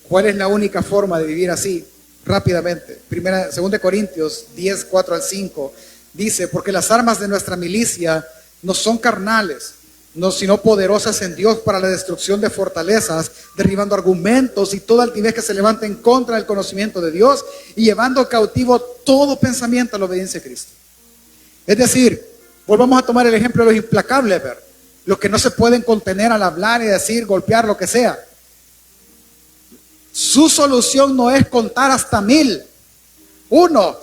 ¿Cuál es la única forma de vivir así? Rápidamente. 2 Corintios 10, 4 al 5 dice, porque las armas de nuestra milicia no son carnales, no, sino poderosas en Dios para la destrucción de fortalezas, derribando argumentos y toda altivez que se levanta en contra del conocimiento de Dios y llevando cautivo todo pensamiento a la obediencia a Cristo. Es decir, volvamos a tomar el ejemplo de los implacables, los que no se pueden contener al hablar y decir, golpear, lo que sea. Su solución no es contar hasta 1000. 1,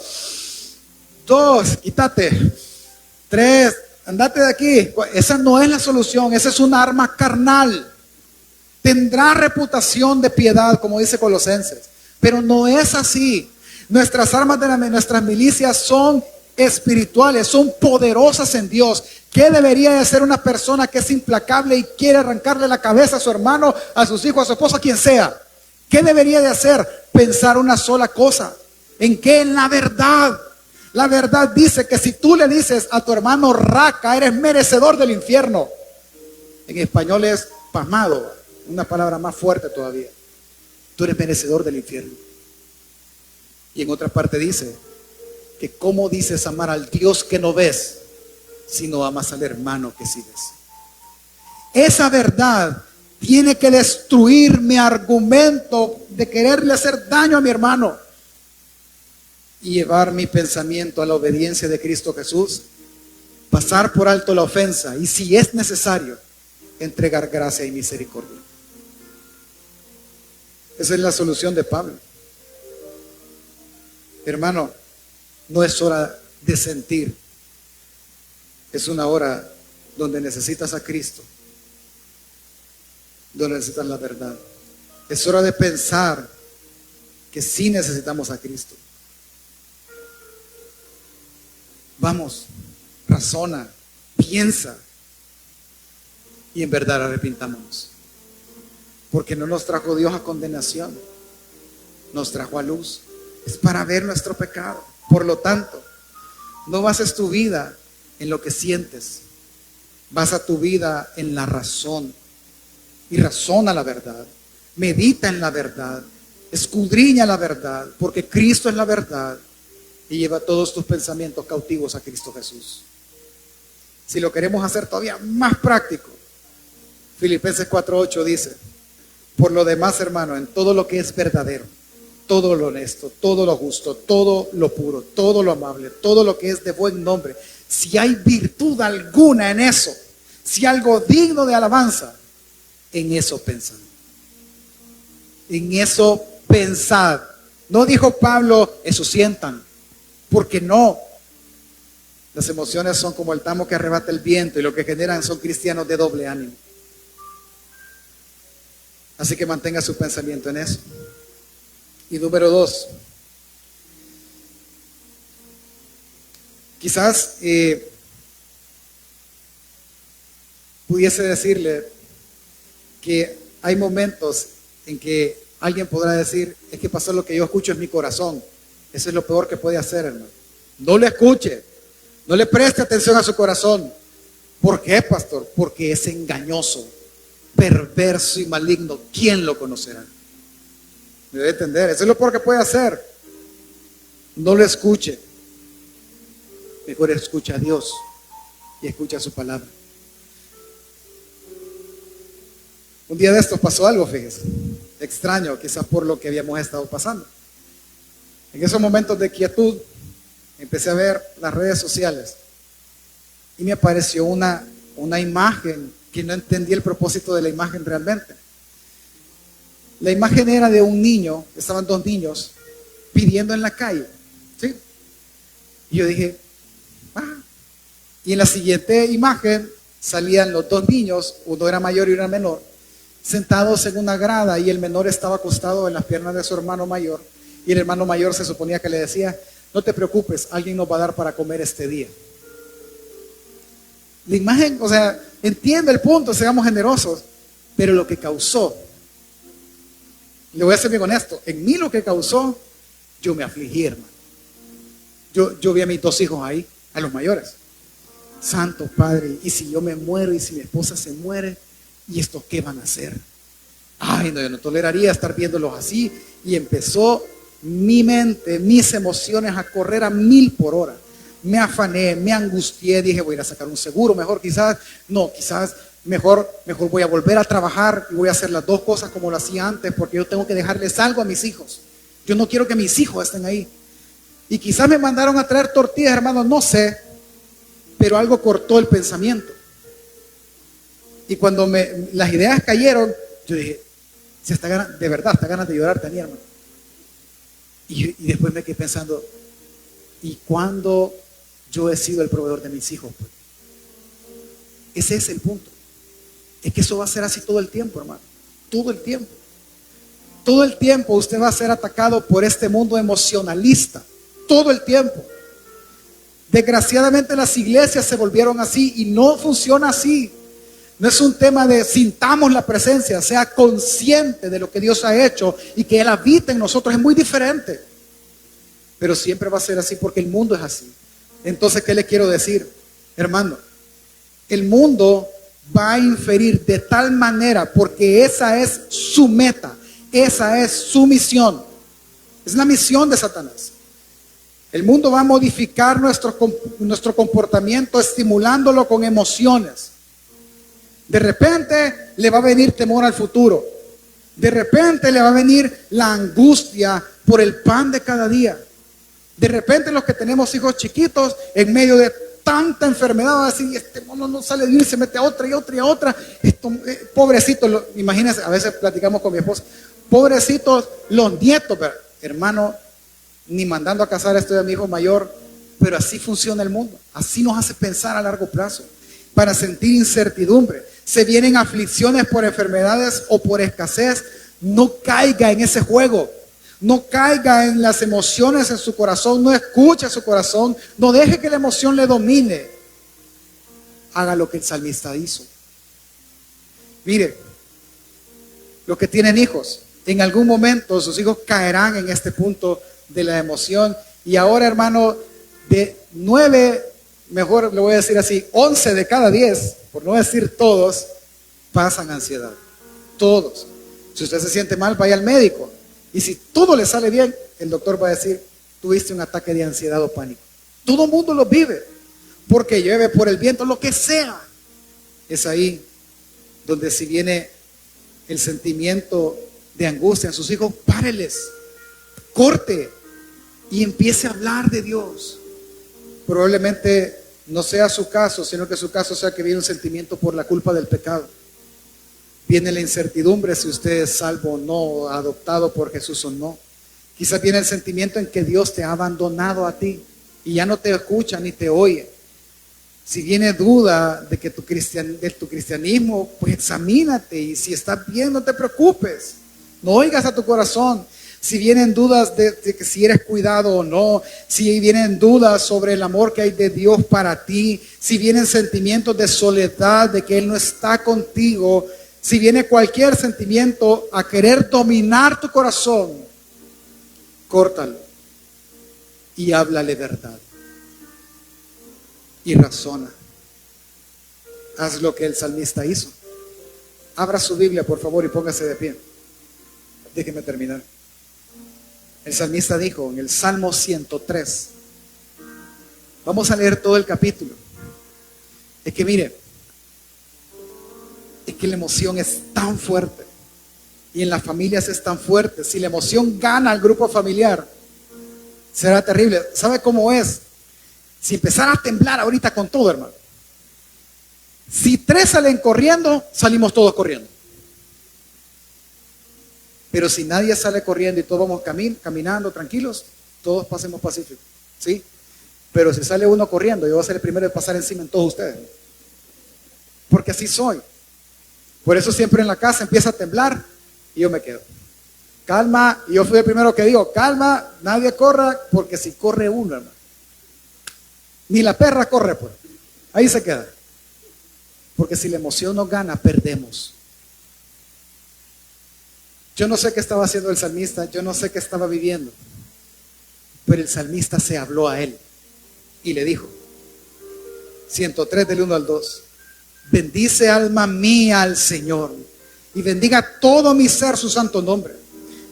2, quítate. 3, andate de aquí. Esa no es la solución, esa es un arma carnal. Tendrá reputación de piedad, como dice Colosenses, pero no es así. Nuestras armas nuestras milicias son espirituales, son poderosas en Dios. ¿Qué debería de hacer una persona que es implacable y quiere arrancarle la cabeza a su hermano, a sus hijos, a su esposa, a quien sea? ¿Qué debería de hacer? Pensar una sola cosa. ¿En qué? En la verdad. La verdad dice que si tú le dices a tu hermano raca, eres merecedor del infierno. En español es pasmado, una palabra más fuerte todavía. Tú eres merecedor del infierno. Y en otra parte dice que cómo dices amar al Dios que no ves, si no amas al hermano que sí ves. Esa verdad tiene que destruir mi argumento de quererle hacer daño a mi hermano y llevar mi pensamiento a la obediencia de Cristo Jesús, pasar por alto la ofensa y, si es necesario, entregar gracia y misericordia. Esa es la solución de Pablo. Hermano, no es hora de sentir, es una hora donde necesitas a Cristo, donde necesitas la verdad. Es hora de pensar que sí necesitamos a Cristo. Vamos, razona, piensa y en verdad arrepintámonos. Porque no nos trajo Dios a condenación, nos trajo a luz. Es para ver nuestro pecado. Por lo tanto, no bases tu vida en lo que sientes, basa tu vida en la razón. Y razona la verdad, medita en la verdad, escudriña la verdad, porque Cristo es la verdad y lleva todos tus pensamientos cautivos a Cristo Jesús. Si lo queremos hacer todavía más práctico, Filipenses 4:8 dice, por lo demás, hermano, en todo lo que es verdadero, todo lo honesto, todo lo justo, todo lo puro, todo lo amable, todo lo que es de buen nombre, si hay virtud alguna en eso, si algo digno de alabanza, en eso pensad. En eso pensad. No dijo Pablo, eso sientan, porque no. Las emociones son como el tamo que arrebata el viento y lo que generan son cristianos de doble ánimo. Así que mantenga su pensamiento en eso. Y número 2, quizás pudiese decirle que hay momentos en que alguien podrá decir, es que pasó lo que yo escucho en mi corazón. Eso es lo peor que puede hacer, hermano. No le escuche, no le preste atención a su corazón. ¿Por qué, pastor? Porque es engañoso, perverso y maligno. ¿Quién lo conocerá? Me debe entender, eso es lo peor que puede hacer. No lo escuche. Mejor escucha a Dios y escucha su palabra. Un día de estos pasó algo, fíjese, extraño, quizás por lo que habíamos estado pasando. En esos momentos de quietud, empecé a ver las redes sociales y me apareció una imagen que no entendí el propósito de la imagen realmente. La imagen era de un niño, estaban 2 niños pidiendo en la calle, ¿sí? Y yo dije, y en la siguiente imagen salían los 2 niños, uno era mayor y uno era menor, sentados en una grada, y el menor estaba acostado en las piernas de su hermano mayor, y el hermano mayor se suponía que le decía, no te preocupes, alguien nos va a dar para comer este día. La imagen, o sea, entiendo el punto, seamos generosos, pero lo que causó, le voy a ser bien honesto, en mí lo que causó, yo me afligí, hermano. Yo vi a mis 2 hijos ahí, a los mayores. Santo Padre, y si yo me muero, y si mi esposa se muere, ¿y esto qué van a hacer? Ay, no, yo no toleraría estar viéndolos así. Y empezó mi mente, mis emociones a correr a 1000 por hora. Me afané, me angustié, dije, voy a ir a sacar un seguro, mejor quizás mejor voy a volver a trabajar y voy a hacer las 2 cosas como lo hacía antes, porque yo tengo que dejarles algo a mis hijos. Yo no quiero que mis hijos estén ahí. Y quizás me mandaron a traer tortillas, hermano, no sé, pero algo cortó el pensamiento. Y cuando las ideas cayeron, yo dije, de verdad, hasta ganas de llorar tenía, hermano. Y después me quedé pensando, ¿y cuándo yo he sido el proveedor de mis hijos? Pues? Ese es el punto. Es que eso va a ser así todo el tiempo, hermano. Todo el tiempo. Todo el tiempo usted va a ser atacado por este mundo emocionalista. Todo el tiempo. Desgraciadamente las iglesias se volvieron así y no funciona así. No es un tema de sintamos la presencia, sea consciente de lo que Dios ha hecho y que Él habita en nosotros. Es muy diferente. Pero siempre va a ser así porque el mundo es así. Entonces, ¿qué le quiero decir? Hermano, el mundo va a inferir de tal manera porque esa es su meta, esa es su misión. Es la misión de Satanás. El mundo va a modificar nuestro comportamiento estimulándolo con emociones. De repente le va a venir temor al futuro. De repente le va a venir la angustia por el pan de cada día. De repente los que tenemos hijos chiquitos, en medio de tanta enfermedad, así, este mono no sale de uno y se mete a otra y otra y a otra. Pobrecito, imagínense, a veces platicamos con mi esposa, pobrecitos los nietos, pero, hermano, ni mandando a casar estoy a mi hijo mayor, pero así funciona el mundo. Así nos hace pensar a largo plazo, para sentir incertidumbre. Se vienen aflicciones por enfermedades o por escasez. No caiga en ese juego. No caiga en las emociones en su corazón. No escuche su corazón. No deje que la emoción le domine. Haga lo que el salmista hizo. Mire, los que tienen hijos, en algún momento sus hijos caerán en este punto de la emoción. Y ahora, hermano, de 9, mejor le voy a decir así, 11 de cada 10, por no decir todos, pasan ansiedad. Todos. Si usted se siente mal, vaya al médico. Y si todo le sale bien, el doctor va a decir, tuviste un ataque de ansiedad o pánico. Todo el mundo lo vive. Porque llueve, por el viento, lo que sea. Es ahí donde si viene el sentimiento de angustia en sus hijos, páreles, corte y empiece a hablar de Dios. Probablemente no sea su caso, sino que su caso sea que viene un sentimiento por la culpa del pecado. Viene la incertidumbre si usted es salvo o no, adoptado por Jesús o no. Quizás viene el sentimiento en que Dios te ha abandonado a ti y ya no te escucha ni te oye. Si viene duda de que de tu cristianismo, pues examínate, y si estás bien, no te preocupes, no oigas a tu corazón. Si vienen dudas de que si eres cuidado o no, si vienen dudas sobre el amor que hay de Dios para ti, si vienen sentimientos de soledad, de que Él no está contigo, si viene cualquier sentimiento a querer dominar tu corazón, córtalo y háblale verdad. Y razona. Haz lo que el salmista hizo. Abra su Biblia, por favor, y póngase de pie. Déjeme terminar. El salmista dijo en el Salmo 103. Vamos a leer todo el capítulo. Es que mire, es que la emoción es tan fuerte. Y en las familias es tan fuerte. Si la emoción gana al grupo familiar, será terrible. ¿Sabe cómo es? Si empezara a temblar ahorita con todo, hermano. Si 3 salen corriendo, salimos todos corriendo. Pero si nadie sale corriendo y todos vamos caminando tranquilos, todos pasemos pacíficos, ¿sí? Pero si sale uno corriendo, yo voy a ser el primero de pasar encima en todos ustedes. Porque así soy. Por eso siempre en la casa empieza a temblar y yo me quedo. Calma, y yo fui el primero que digo, calma, nadie corra, porque si corre uno, hermano, ni la perra corre, pues. Ahí se queda. Porque si la emoción no gana, perdemos. Yo no sé qué estaba haciendo el salmista, yo no sé qué estaba viviendo, pero el salmista se habló a él y le dijo, 103 del 1 al 2, bendice alma mía al Señor y bendiga todo mi ser su santo nombre.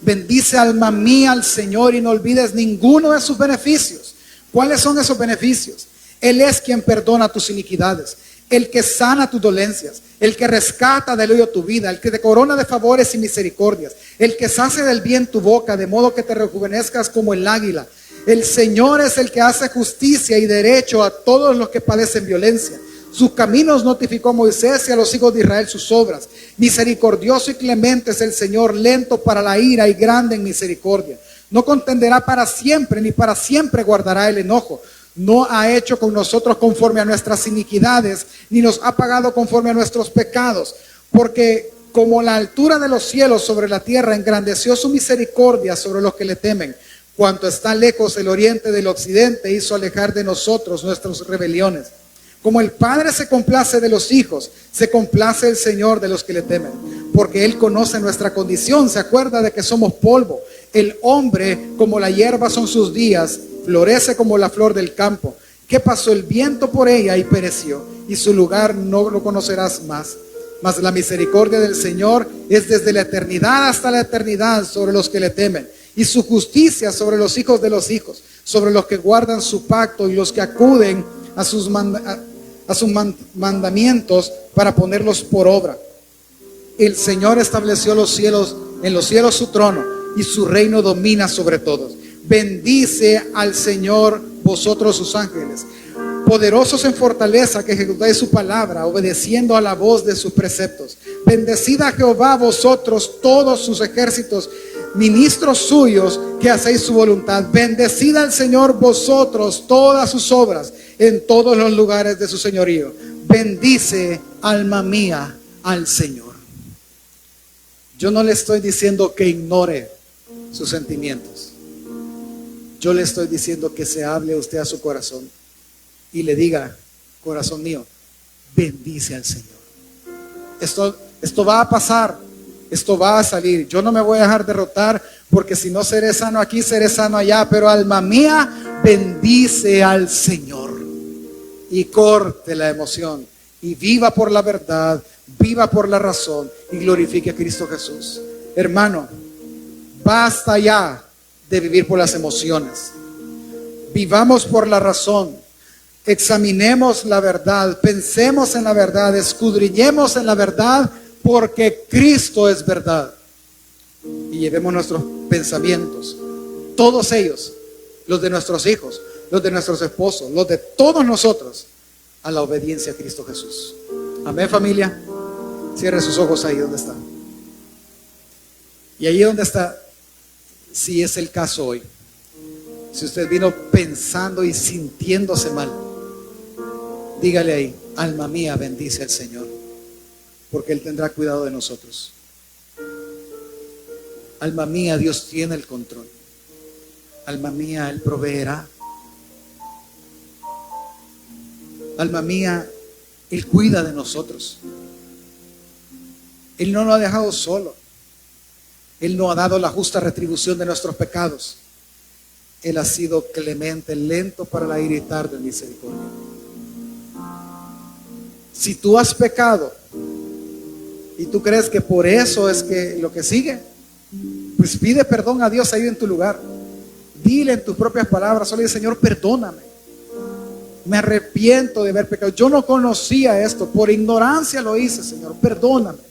Bendice alma mía al Señor y no olvides ninguno de sus beneficios. ¿Cuáles son esos beneficios? Él es quien perdona tus iniquidades, el que sana tus dolencias, el que rescata del hoyo tu vida, el que te corona de favores y misericordias, el que sacia del bien tu boca, de modo que te rejuvenezcas como el águila. El Señor es el que hace justicia y derecho a todos los que padecen violencia. Sus caminos notificó Moisés y a los hijos de Israel sus obras. Misericordioso y clemente es el Señor, lento para la ira y grande en misericordia. No contenderá para siempre, ni para siempre guardará el enojo. No ha hecho con nosotros conforme a nuestras iniquidades, ni nos ha pagado conforme a nuestros pecados. Porque como la altura de los cielos sobre la tierra, engrandeció su misericordia sobre los que le temen. Cuanto está lejos el oriente del occidente, hizo alejar de nosotros nuestras rebeliones. Como el Padre se complace de los hijos, se complace el Señor de los que le temen. Porque Él conoce nuestra condición, se acuerda de que somos polvo. El hombre, como la hierba son sus días, florece como la flor del campo, que pasó el viento por ella y pereció, y su lugar no lo conocerás más. Mas la misericordia del Señor es desde la eternidad hasta la eternidad sobre los que le temen, y su justicia sobre los hijos de los hijos, sobre los que guardan su pacto y los que acuden a sus mandamientos para ponerlos por obra. El Señor estableció los cielos, en los cielos su trono, y su reino domina sobre todos. Bendice al Señor vosotros sus ángeles, poderosos en fortaleza, que ejecutáis su palabra, obedeciendo a la voz de sus preceptos. Bendecid a Jehová vosotros todos sus ejércitos, ministros suyos, que hacéis su voluntad. Bendecid al Señor vosotros todas sus obras, en todos los lugares de su señorío. Bendice, alma mía, al Señor. Yo no le estoy diciendo que ignore sus sentimientos. Yo le estoy diciendo que se hable usted a su corazón y le diga, corazón mío, bendice al Señor. Esto va a pasar, esto va a salir. Yo no me voy a dejar derrotar, porque si no seré sano aquí, seré sano allá. Pero alma mía, bendice al Señor. Y corte la emoción y viva por la verdad, viva por la razón y glorifique a Cristo Jesús. Hermano, basta ya de vivir por las emociones. Vivamos por la razón. Examinemos la verdad, pensemos en la verdad, escudriñemos en la verdad, porque Cristo es verdad. Y llevemos nuestros pensamientos, todos ellos, los de nuestros hijos, los de nuestros esposos, los de todos nosotros, a la obediencia a Cristo Jesús. Amén, familia. Cierre sus ojos ahí donde está. Y ahí donde está, si es el caso hoy, si usted vino pensando y sintiéndose mal, Dígale ahí, alma mía, bendice al Señor, porque Él tendrá cuidado de nosotros. Alma mía, Dios tiene el control. Alma mía, Él proveerá. Alma mía, Él cuida de nosotros. Él no nos ha dejado solo. Él no ha dado la justa retribución de nuestros pecados. Él ha sido clemente, lento para la ira y tardo en misericordia. Si tú has pecado y tú crees que por eso es que lo que sigue, pues pide perdón a Dios ahí en tu lugar. Dile en tus propias palabras, solo dice: Señor, perdóname. Me arrepiento de haber pecado. Yo no conocía esto, por ignorancia lo hice, Señor, perdóname.